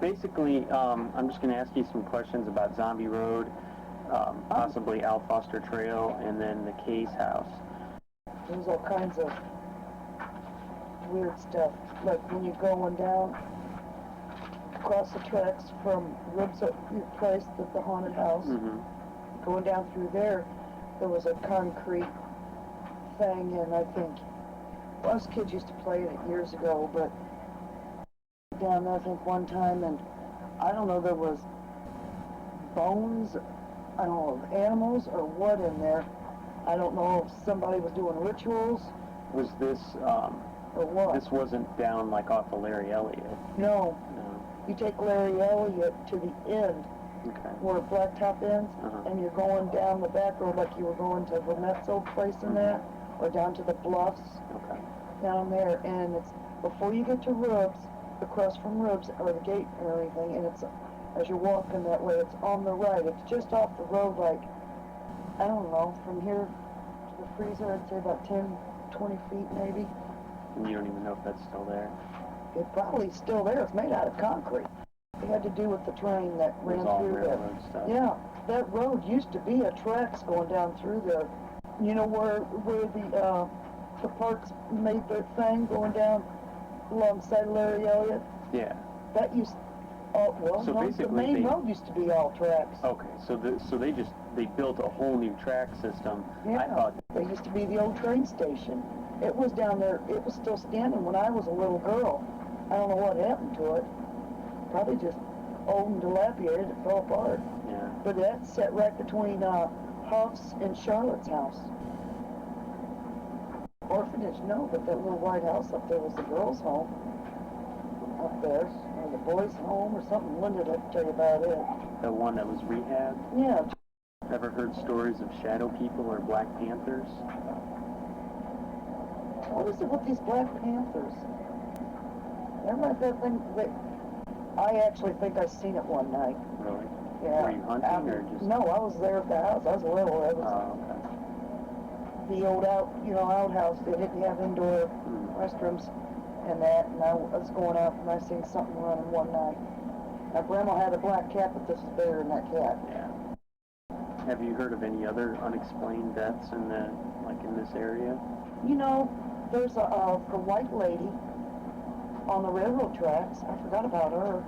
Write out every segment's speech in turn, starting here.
basically, I'm just going to ask you some questions about Zombie Road, possibly Al Foster Trail, and then the Case House. There's all kinds of weird stuff, like when you're going down across the tracks from Ribs, your place, the haunted house, going down through there was a concrete thing, and I think us kids used to play it years ago, but down there I think one time, and I don't know, there was bones, I don't know, of animals or what in there. I don't know if somebody was doing rituals. Was this, or what? This wasn't down like off of Larry Elliott? No. No. You take Larry Elliott to the end, where Blacktop ends, and you're going down the back road like you were going to Vermette's old place in there, or down to the bluffs, down there, and it's before you get to Rubs, across from Rubs, or the gate or anything, and it's, as you're walking that way, it's on the right. It's just off the road, like, I don't know, from here to the freezer, I'd say about 10, 20 feet maybe. And you don't even know if that's still there? It's probably still there. It's made out of concrete. It had to do with the train that ran through there. Stuff. Yeah, that road used to be a tracks going down through there. You know where the Parks made their thing going down alongside Larry Elliott? Yeah. That used, well, so no, the main road used to be all tracks. Okay, so they built a whole new track system. Yeah, I thought there used to be the old train station. It was down there. It was still standing when I was a little girl. I don't know what happened to it. Probably just old and dilapidated. It fell apart. Yeah. But that's set right between Huff's and Charlotte's house. Orphanage, no, but that little white house up there was the girls' home. Up there, or the boys' home, or something. Linda would tell you about it. The one that was rehabbed? Yeah. Ever heard stories of shadow people or Black Panthers? What is it with these Black Panthers? Remember that thing that I actually think I seen it one night. Really? Yeah. Were you hunting or just? No, I was there at the house. I was little. It was the old outhouse. They didn't have indoor restrooms and that, and I was going out and I seen something running one night. My grandma had a black cat, but this is bigger than that cat. Yeah. Have you heard of any other unexplained deaths in this area? You know, there's a white lady on the railroad tracks. I forgot about her.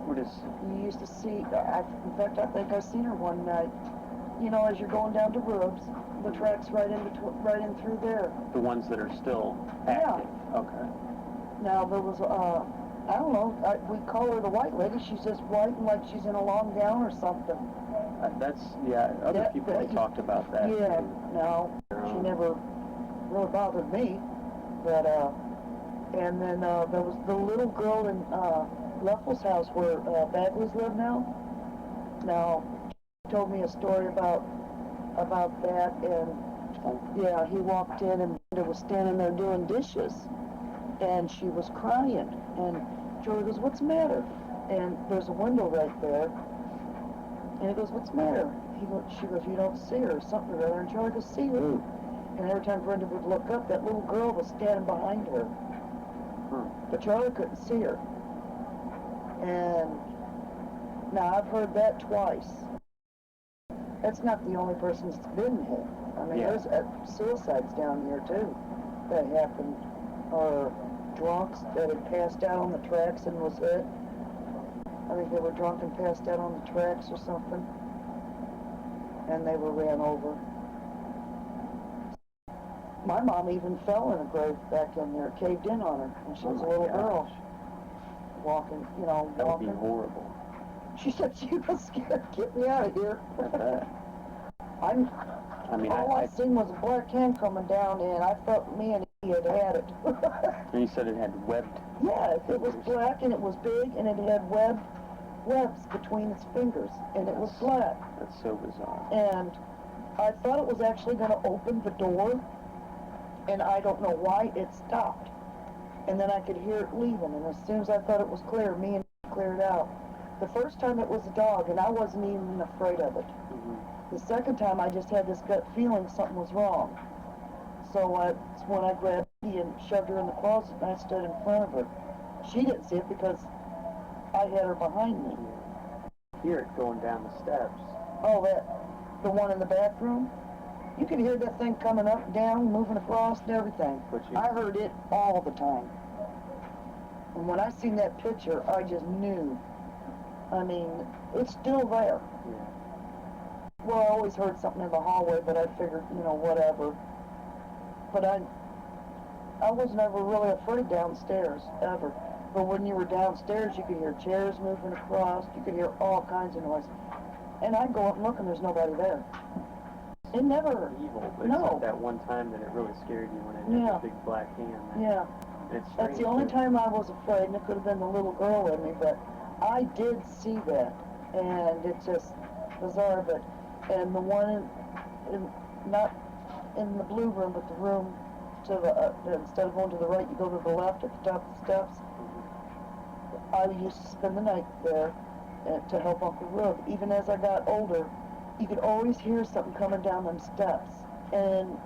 What is? You used to see, in fact, I think I seen her one night. You know, as you're going down to Rubes, the tracks right in through there. The ones that are still active? Yeah. Okay. Now, there was, I don't know, we call her the white lady. She's just white and like she's in a long gown or something. Other people have talked about that. Yeah, no, she never really bothered me. But, and then there was the little girl in Leffels' house where Bagleys live now. Now, he told me a story about that, and yeah, he walked in and Linda was standing there doing dishes, and she was crying, and Joey goes, "What's the matter?" And there's a window right there, and he goes, "What's the matter?" She goes, "You don't see her," or something or other, and Joey goes, "See who?" And every time Brenda would look up, that little girl was standing behind her. But Charlie couldn't see her. And now I've heard that twice. That's not the only person that's been hit. I mean, there's suicides down here too that happened, or drunks that had passed out on the tracks and was hit. I think they were drunk and passed out on the tracks or something, and they were ran over. My mom even fell in a grave back in there, caved in on her, when she was a little girl. Walking, That would be horrible. She said she was scared. Get me out of here. All I seen was a black hand coming down, and I thought me and he had it. And you said it had webbed? Yeah, it was black, and it was big, and it had webs between its fingers, and it was black. That's so bizarre. And I thought it was actually going to open the door, and I don't know why it stopped. And then I could hear it leaving, and as soon as I thought it was clear, me and cleared out. The first time it was a dog, and I wasn't even afraid of it. The second time, I just had this gut feeling something was wrong. So that's when I grabbed Dee and shoved her in the closet, and I stood in front of her. She didn't see it because I had her behind me. Hear it going down the steps. Oh, the one in the bathroom? You could hear that thing coming up, down, moving across and everything. I heard it all the time. And when I seen that picture, I just knew. I mean, it's still there. Yeah. Well, I always heard something in the hallway, but I figured, you know, whatever. But I wasn't ever really afraid downstairs, ever. But when you were downstairs, you could hear chairs moving across, you could hear all kinds of noise. And I'd go up and look, and there's nobody there. It never... Evil, but No. it's that one time that it really scared you when it had the big black hand. Yeah. That's the only time I was afraid, and it could have been the little girl in me, but I did see that, and it's just bizarre, but, and the one not in the blue room, but the room to the, instead of going to the right, you go to the left at the top of the steps. I used to spend the night there to help Uncle Rube. Even as I got older, you could always hear something coming down them steps, and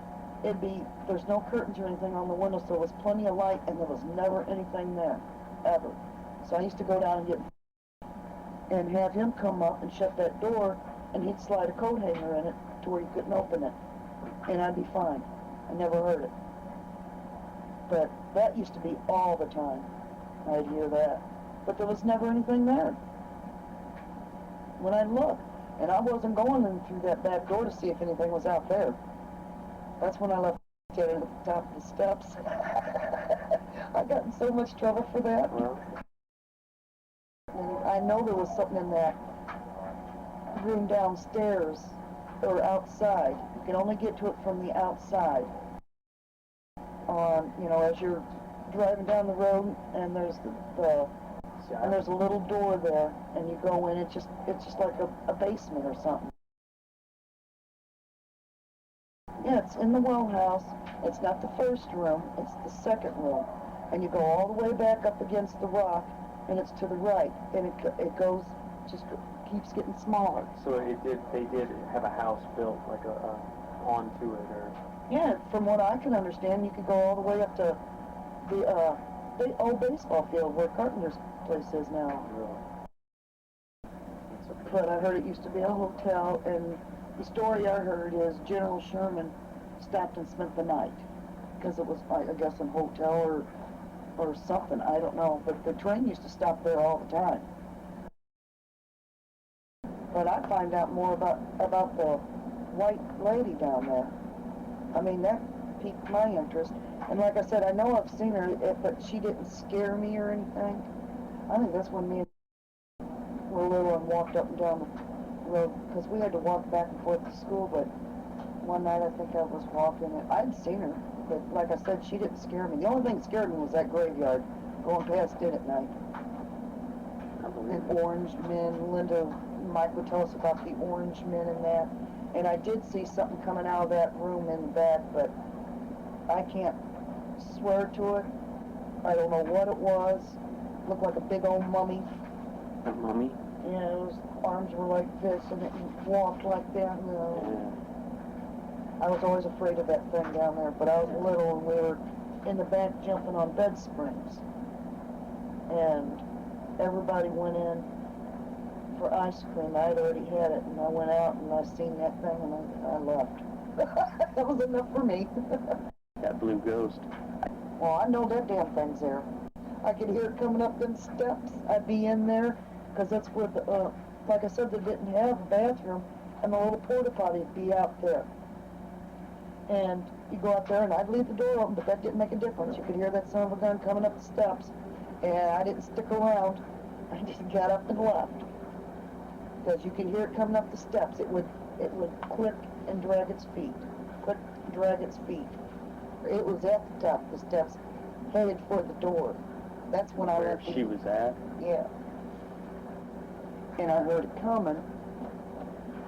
it'd be, there's no curtains or anything on the window, so there was plenty of light, and there was never anything there, ever. So I used to go down and have him come up and shut that door, and he'd slide a coat hanger in it to where you couldn't open it, and I'd be fine. I never heard it. But that used to be all the time. I'd hear that. But there was never anything there when I'd look. And I wasn't going in through that back door to see if anything was out there. That's when I left it at the top of the steps. I got in so much trouble for that. And I know there was something in that room downstairs or outside. You can only get to it from the outside. You know, as you're driving down the road, and there's and there's a little door there, and you go in. It's just like a basement or something. Yeah, it's in the well house. It's not the first room, it's the second room. And you go all the way back up against the rock, and it's to the right. And it goes, just keeps getting smaller. So they did have a house built, like onto it, or... Yeah, from what I can understand, you could go all the way up to the old baseball field where Carpenter's place is now. Really? But I heard it used to be a hotel, and the story I heard is General Sherman stopped and spent the night, because it was, I guess, a hotel or something, I don't know, but the train used to stop there all the time. But I find out more about the white lady down there. I mean, that piqued my interest. And like I said, I know I've seen her, but she didn't scare me or anything. I think that's when me and were little and walked up and down the road, because we had to walk back and forth to school, but one night I think I was walking, and I'd seen her, but like I said, she didn't scare me. The only thing that scared me was that graveyard, going past it at night. And orange men, Linda, Mike would tell us about the orange men and that. And I did see something coming out of that room in the back, but I can't swear to it. I don't know what it was. Looked like a big old mummy. A mummy? Yeah, his arms were like this, and it walked like that. You know. Yeah. I was always afraid of that thing down there, but I was little, and we were in the back jumping on bed springs. And everybody went in for ice cream. I had already had it, and I went out, and I seen that thing, and I left. That was enough for me. That blue ghost. Well, I know that damn thing's there. I could hear it coming up them steps. I'd be in there, because that's where, like I said, they didn't have a bathroom, and the little porta potty would be out there. And you go out there, and I'd leave the door open, but that didn't make a difference. You could hear that son of a gun coming up the steps, and I didn't stick around. I just got up and left. Because you could hear it coming up the steps. It would click and drag its feet. Click, drag its feet. It was at the top of the steps, headed for the door. That's when I Where left. she was at? Yeah. And I heard it coming,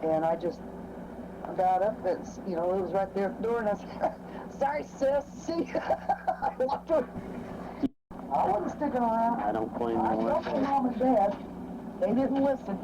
and I got up, and, you know, it was right there at the door, and I said, sorry, sis, see? I walked over. I wasn't sticking around. I don't blame you. I told my mom and dad. They didn't listen.